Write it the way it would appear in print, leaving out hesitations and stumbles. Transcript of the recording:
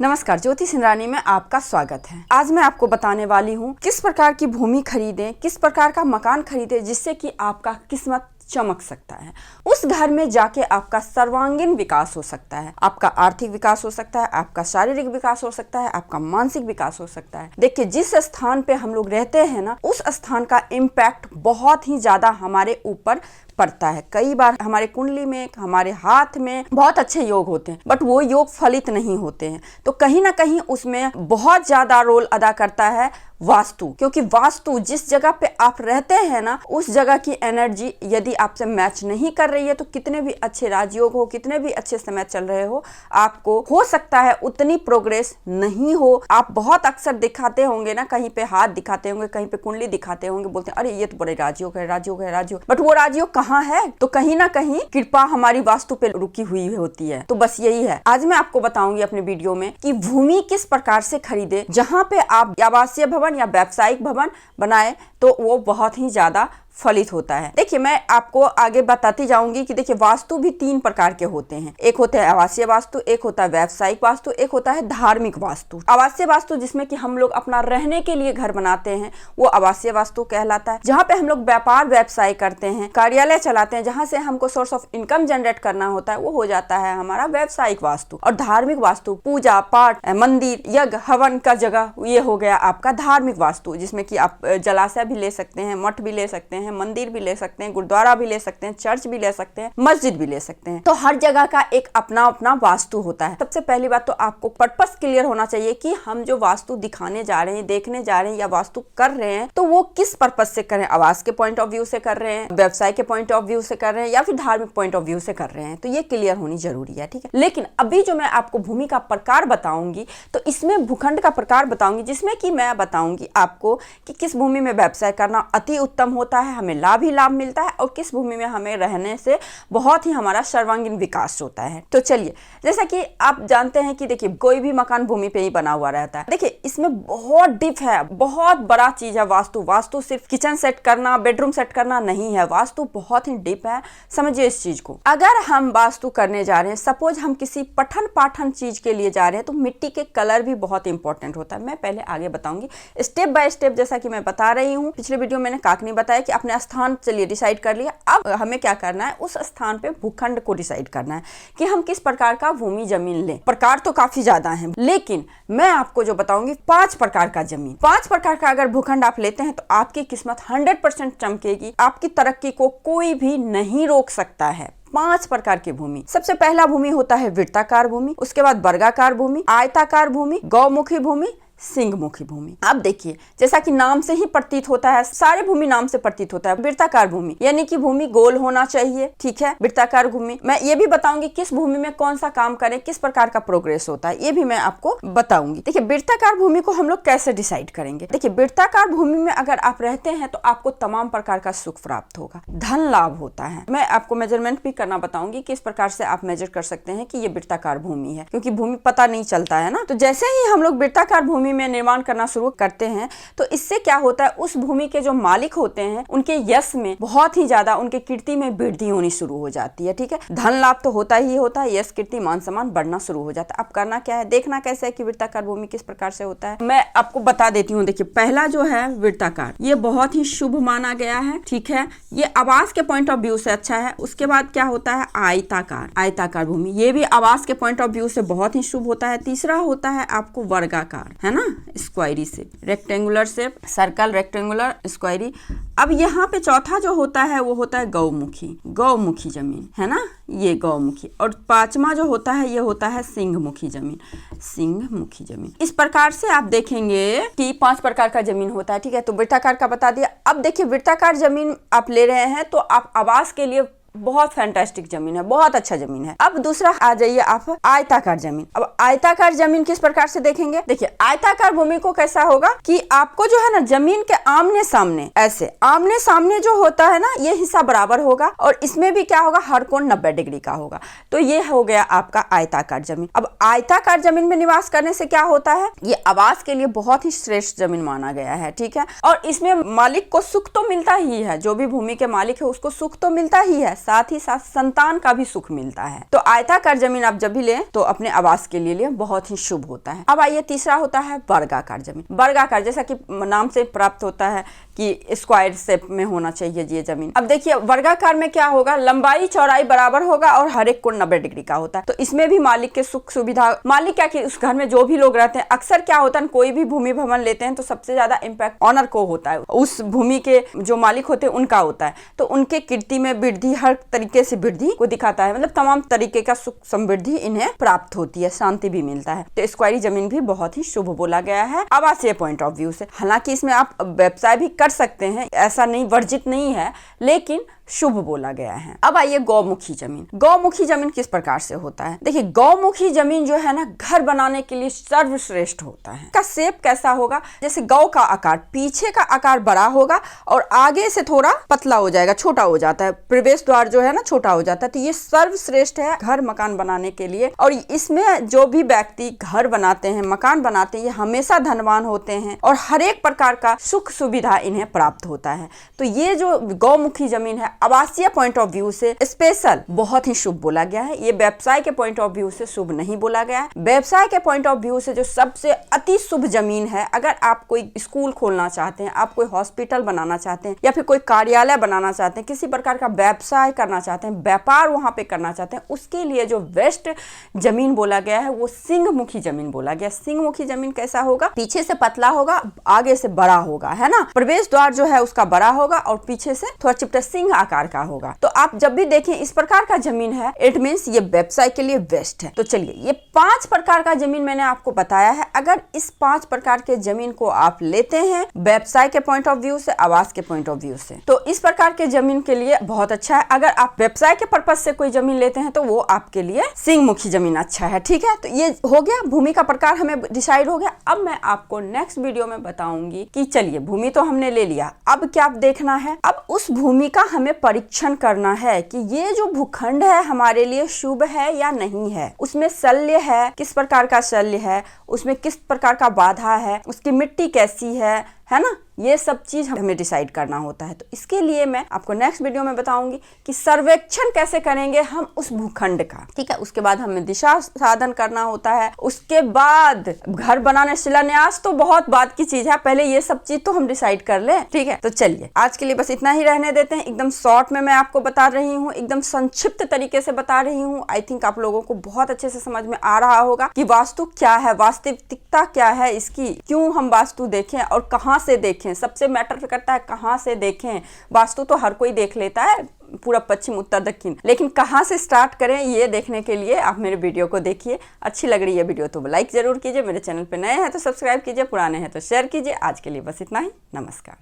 नमस्कार, ज्योति सिंधरानी में आपका स्वागत है। आज मैं आपको बताने वाली हूँ किस प्रकार की भूमि खरीदें, किस प्रकार का मकान खरीदें जिससे कि आपका किस्मत चमक सकता है। उस घर में जाके आपका सर्वांगीण विकास हो सकता है, आपका आर्थिक विकास हो सकता है, आपका शारीरिक विकास हो सकता है, आपका मानसिक विकास हो सकता है। देखिए, जिस स्थान पे हम लोग रहते हैं ना, उस स्थान का इम्पैक्ट बहुत ही ज्यादा हमारे ऊपर पड़ता है। कई बार हमारे कुंडली में, हमारे हाथ में बहुत अच्छे योग होते हैं, बट वो योग फलित नहीं होते हैं। तो कहीं ना कहीं उसमें बहुत ज्यादा रोल अदा करता है वास्तु, क्योंकि वास्तु जिस जगह पे आप रहते हैं ना, उस जगह की एनर्जी यदि आपसे मैच नहीं कर रही है तो कितने भी अच्छे राजयोग हो, कितने भी अच्छे समय चल रहे हो, आपको हो सकता है उतनी प्रोग्रेस नहीं हो। आप बहुत अक्सर दिखाते होंगे ना, कहीं पे हाथ दिखाते होंगे, कहीं पे कुंडली दिखाते होंगे, बोलते हैं अरे ये तो बड़े राजयोग है, राजयोग है, राजयोग। बट वो राजयोग कहाँ है? तो कहीं ना कहीं कृपा हमारी वास्तु पे रुकी हुई होती है। तो बस यही है, आज मैं आपको बताऊंगी अपने वीडियो में कि भूमि किस प्रकार से खरीदे जहां पे आप आवासीय भवन या व्यावसायिक भवन बनाए तो वो बहुत ही ज्यादा फलित होता है। देखिए, मैं आपको आगे बताती जाऊंगी कि देखिए, वास्तु भी तीन प्रकार के होते हैं। एक होता है आवासीय वास्तु, एक होता है व्यावसायिक वास्तु, एक होता है धार्मिक वास्तु। आवासीय वास्तु जिसमें कि हम लोग अपना रहने के लिए घर बनाते हैं, वो आवासीय वास्तु कहलाता है। जहाँ पे हम लोग व्यापार व्यवसाय करते हैं, कार्यालय चलाते हैं, जहाँ से हमको सोर्स ऑफ इनकम जनरेट करना होता है, वो हो जाता है हमारा व्यावसायिक वास्तु। और धार्मिक वास्तु पूजा पाठ, मंदिर, यज्ञ, हवन का जगह, ये हो गया आपका धार्मिक वास्तु, जिसमें कि आप जलाशय भी ले सकते हैं, मठ भी ले सकते हैं, मंदिर भी ले सकते हैं, गुरुद्वारा भी ले सकते हैं, चर्च भी ले सकते हैं, मस्जिद भी ले सकते हैं। तो हर जगह का एक अपना अपना वास्तु होता है। सबसे पहली बात तो आपको पर्पस क्लियर होना चाहिए कि हम जो वास्तु दिखाने जा रहे हैं, देखने जा रहे हैं या वास्तु कर रहे हैं, तो वो किस पर्पस से कर रहे हैं। आवास के पॉइंट ऑफ व्यू से कर रहे हैं, व्यवसाय के पॉइंट ऑफ व्यू से कर रहे हैं, या फिर धार्मिक पॉइंट ऑफ व्यू से कर रहे हैं। तो ये क्लियर होनी जरूरी है, ठीक है। लेकिन अभी जो मैं आपको भूमि का प्रकार बताऊंगी, तो इसमें भूखंड का प्रकार बताऊंगी, जिसमें कि मैं बताऊंगी आपको कि किस भूमि में व्यवसाय करना अति उत्तम होता है, हमें लाभ ही लाभ मिलता है, और किस भूमि में हमें रहने से बहुत ही हमारा सर्वांगीण विकास होता है। तो चलिए, जैसा कि आप जानते हैं कि देखिए, कोई भी मकान भूमि पे ही बना हुआ रहता है। देखिए, इसमें बहुत डीप है, बहुत बड़ा चीज है वास्तु। वास्तु सिर्फ किचन सेट करना, बेडरूम सेट करना नहीं है, वास्तु बहुत ही डीप है। समझिए इस चीज को। अगर हम वास्तु करने जा रहे हैं, सपोज हम किसी पठन पाठन चीज के लिए जा रहे हैं, तो मिट्टी के कलर भी बहुत इंपॉर्टेंट होता है। मैं पहले आगे बताऊंगी स्टेप बाय स्टेप, जैसा कि मैं बता रही हूँ। पिछले वीडियो में मैंने काकनी बताया कि अपने स्थान चलिए डिसाइड कर लिया। अब हमें क्या करना है, उस स्थान पे भूखंड को डिसाइड करना है कि हम किस प्रकार का भूमि जमीन लें। प्रकार तो काफी ज्यादा हैं, लेकिन मैं आपको जो बताऊंगी 5 प्रकार का जमीन, 5 प्रकार का अगर भूखंड आप लेते हैं तो आपकी किस्मत 100% चमकेगी। आपकी तरक्की को कोई भी नहीं रोक सकता है। 5 प्रकार की भूमि। सबसे पहला भूमि होता है वृत्ताकार भूमि, उसके बाद वर्गाकार भूमि, आयताकार भूमि, गौमुखी भूमि, सिंहमुखी भूमि। अब देखिए, जैसा कि नाम से ही प्रतीत होता है, सारे भूमि नाम से प्रतीत होता है। वृत्ताकार भूमि यानी कि भूमि गोल होना चाहिए, ठीक है। वृत्ताकार भूमि, मैं ये भी बताऊंगी किस भूमि में कौन सा काम करें, किस प्रकार का प्रोग्रेस होता है, ये भी मैं आपको बताऊंगी। देखिए, वृत्ताकार भूमि को हम लोग कैसे डिसाइड करेंगे। देखिए, वृत्ताकार भूमि में अगर आप रहते हैं तो आपको तमाम प्रकार का सुख प्राप्त होगा, धन लाभ होता है। मैं आपको मेजरमेंट भी करना बताऊंगी किस प्रकार से आप मेजर कर सकते हैं कि ये वृत्ताकार भूमि है, क्योंकि भूमि पता नहीं चलता है ना। तो जैसे ही हम लोग वृत्ताकार भूमि में निर्माण करना शुरू करते हैं, तो इससे क्या होता है, उस भूमि के जो मालिक होते हैं उनके यश में बहुत ही ज्यादा, उनके कीर्ति में वृद्धि होनी शुरू हो जाती है, ठीक है। धन लाभ तो होता ही होता है, यश, कीर्ति, मान सम्मान बढ़ना शुरू हो जाता है। अब करना क्या है, देखना कैसे है कि वृत्ताकार भूमि किस प्रकार से होता है, मैं आपको बता देती हूँ। देखिए, पहला जो है वृत्ताकार, ये बहुत ही शुभ माना गया है, ठीक है। ये आवास के पॉइंट ऑफ व्यू से अच्छा है। उसके बाद क्या होता है आयताकार, आयताकार भूमि, ये भी आवास के पॉइंट ऑफ व्यू से बहुत ही शुभ होता है। तीसरा होता है आपको वर्गाकार, है ना, स्क्वायरी से, रेक्टेंगुलर शेप, सर्कल, रेक्टेंगुलर, स्क्वायरी। अब यहाँ पे चौथा जो होता है वो होता है गौमुखी, गौमुखी जमीन, है ना, ये गौमुखी। और 5वां जो होता है ये होता है सिंहमुखी जमीन, सिंहमुखी जमीन। इस प्रकार से आप देखेंगे कि 5 प्रकार का जमीन होता है, ठीक है। तो वृत्ताकार का बता दिया। अब देखिए, वृत्ताकार जमीन आप ले रहे हैं तो आप आवास के लिए बहुत फैंटास्टिक जमीन है, बहुत अच्छा जमीन है। अब दूसरा आ जाइए आप आयताकार जमीन। अब आयताकार जमीन किस प्रकार से देखेंगे। देखिए, आयताकार भूमि को कैसा होगा कि आपको जो है ना, जमीन के आमने सामने, ऐसे आमने सामने जो होता है ना, ये हिस्सा बराबर होगा, और इसमें भी क्या होगा, हर कोण 90 डिग्री का होगा। तो ये हो गया आपका आयताकार जमीन। अब आयताकार जमीन में निवास करने से क्या होता है, ये आवास के लिए बहुत ही श्रेष्ठ जमीन माना गया है, ठीक है। और इसमें मालिक को सुख तो मिलता ही है, जो भी भूमि के मालिक है उसको सुख तो मिलता ही है, साथ ही साथ संतान का भी सुख मिलता है। तो आयताकार जमीन आप जब भी लें तो अपने आवास के लिए बहुत ही शुभ होता है। अब आइए तीसरा होता है वर्गाकार जमीन। वर्गाकार जैसा कि नाम से प्राप्त होता है कि स्क्वायर शेप में होना चाहिए ये जमीन। अब देखिए वर्गाकार में क्या होगा, लंबाई चौड़ाई बराबर होगा और हर एक कोण 90 डिग्री का होता है। तो इसमें भी मालिक के सुख सुविधा, मालिक क्या कि उस घर में जो भी लोग रहते हैं, अक्सर क्या होता है कोई भी भूमि भवन लेते हैं तो सबसे ज्यादा इम्पैक्ट ऑनर को होता है, उस भूमि के जो मालिक होते हैं उनका होता है। तो उनके कीर्ति में वृद्धि, हर तरीके से वृद्धि को दिखाता है, मतलब तमाम तरीके का सुख समृद्धि इन्हें प्राप्त होती है, शांति भी मिलता है। तो स्क्वायरी जमीन भी बहुत ही शुभ बोला गया है आवासीय पॉइंट ऑफ व्यू से। हालांकि इसमें आप व्यवसाय भी कर सकते हैं, ऐसा नहीं, वर्जित नहीं है, लेकिन शुभ बोला गया है। अब आइए गौमुखी जमीन। गौमुखी जमीन किस प्रकार से होता है? देखिए गौमुखी जमीन जो है ना, घर बनाने के लिए सर्वश्रेष्ठ होता है। इसका शेप कैसा होगा, जैसे गौ का आकार, पीछे का आकार बड़ा होगा और आगे से थोड़ा पतला हो जाएगा, छोटा हो जाता है, प्रवेश द्वार जो है ना छोटा हो जाता है। तो ये सर्वश्रेष्ठ है घर मकान बनाने के लिए। और इसमें जो भी व्यक्ति घर बनाते हैं, मकान बनाते हैं, ये हमेशा धनवान होते हैं और हर एक प्रकार का सुख सुविधा इन्हें प्राप्त होता है। तो ये जो गौमुखी जमीन है आवासीय पॉइंट ऑफ व्यू से स्पेशल बहुत ही शुभ बोला गया है। ये व्यवसाय के पॉइंट ऑफ व्यू से शुभ नहीं बोला गया है। व्यवसाय के पॉइंट ऑफ व्यू से जो सबसे अति शुभ जमीन है, अगर आप कोई स्कूल खोलना चाहते हैं, आप कोई हॉस्पिटल बनाना चाहते हैं या फिर कोई कार्यालय बनाना चाहते हैं, किसी प्रकार का व्यवसाय करना चाहते हैं, व्यापार वहां पे करना चाहते हैं, उसके लिए जो बेस्ट जमीन बोला गया है वो सिंहमुखी जमीन बोला गया। सिंहमुखी जमीन कैसा होगा, पीछे से पतला होगा, आगे से बड़ा होगा, है ना, प्रवेश द्वार जो है उसका बड़ा होगा और पीछे से थोड़ा चिपटा सिंह आकार का होगा। तो आप जब भी देखें इस प्रकार का जमीन है, इट मींस ये व्यवसाय के लिए बेस्ट है। तो चलिए ये 5 प्रकार का जमीन मैंने आपको बताया है। अगर इस 5 प्रकार के जमीन को आप लेते हैं व्यवसाय के पॉइंट ऑफ व्यू से, आवास के पॉइंट ऑफ व्यू से, तो इस प्रकार के जमीन के लिए बहुत अच्छा है। अगर आप व्यवसाय के पर्पज से कोई जमीन लेते हैं तो वो आपके लिए सिंहमुखी जमीन अच्छा है। ठीक है, तो ये हो गया, भूमि का प्रकार हमें डिसाइड हो गया। अब मैं आपको नेक्स्ट वीडियो में बताऊंगी कि चलिए भूमि तो हमने ले लिया, अब क्या देखना है, अब उस भूमि का हमें परीक्षण करना है कि ये जो भूखंड है हमारे लिए शुभ है या नहीं है, उसमें शल्य है, किस प्रकार का शल्य है, उसमें किस प्रकार का बाधा है, उसकी मिट्टी कैसी है ना, ये सब चीज हमें डिसाइड करना होता है। तो इसके लिए मैं आपको नेक्स्ट वीडियो में बताऊंगी कि सर्वेक्षण कैसे करेंगे हम उस भूखंड का। ठीक है, उसके बाद हमें दिशा साधन करना होता है, उसके बाद घर बनाने, शिलान्यास तो बहुत बात की चीज है, पहले ये सब चीज तो हम डिसाइड कर ले। ठीक है, तो चलिए आज के लिए बस इतना ही रहने देते हैं। एकदम शॉर्ट में मैं आपको बता रही हूँ, एकदम संक्षिप्त तरीके से बता रही हूँ। आई थिंक आप लोगों को बहुत अच्छे से समझ में आ रहा होगा कि वास्तु क्या है, वास्तविकता क्या है इसकी, क्यों हम वास्तु देखें और कहाँ से देखें। सबसे मैटर करता है कहां से देखें। वास्तु तो हर कोई देख लेता है, पूरा पश्चिम उत्तर दक्षिण, लेकिन कहां से स्टार्ट करें ये देखने के लिए आप मेरे वीडियो को देखिए। अच्छी लग रही है वीडियो तो लाइक जरूर कीजिए, मेरे चैनल पे नए हैं तो सब्सक्राइब कीजिए, पुराने हैं तो शेयर कीजिए। आज के लिए बस इतना ही, नमस्कार।